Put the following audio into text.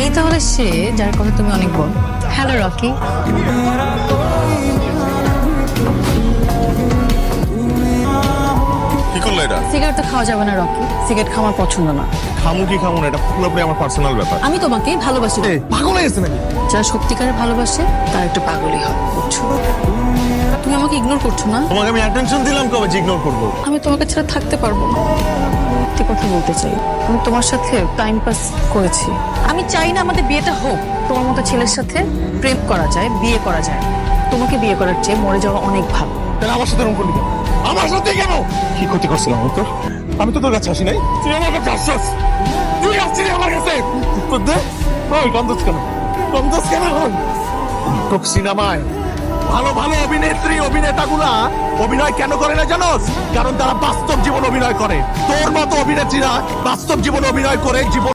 এই তাহলে সে যার কথা তুমি অনেক বল। Hello Rocky. কি করলো এটা? সিগারেট তো খাওয়া যাবে না রকি, সিগারেট খাওয়ার পছন্দ না। খামু কি খামু না, এটা পুরোপুরি আমার পার্সোনাল ব্যাপার। আমি তোমাকে ভালোবাসি। পাগল হয়ে গেছে নাকি? যারা সত্যিকারে ভালোবাসে তার একটু পাগলই হয়, বুঝছো? তুমি আমাকে ইগনোর করছো না। তোমাকে আমি অ্যাটেনশন দিলাম, কবে যে ইগনোর করবো? আমি তোমাকে ছাড়া থাকতে পারবো না। সত্যি কথা বলতে চাই, আমি তোমার সাথে টাইম পাস করেছি। আমি চাই না আমাদের বিয়েটা হোক। তোমার মতো ছেলের সাথে প্রেম করা যায়, বিয়ে করা যায়। তোমাকে বিয়ে করার চেয়ে মরে যাওয়া অনেক ভালো। তাহলে আমার সাথে এরকম করলি কেন? আমার সাথে কেন? কি ক্ষতি করছিলাম আমি তোর? আমি তো তোর কাছে আসি নাই। তুই আমার কাছে আসছিস, তুই আসছিস আমার কাছে। উত্তর দে। ওই গন্ধস কেন? গন্ধস কেন? তো সিনেমায় ভালো ভালো অভিনেত্রী অভিনেতাগুলা অভিনয় কেন করে না জানোস? কারণ তারা বাস্তব জীবন অভিনয় করে। তোর মতো অভিনেত্রীরা বাস্তব জীবন অভিনয় করে জীবন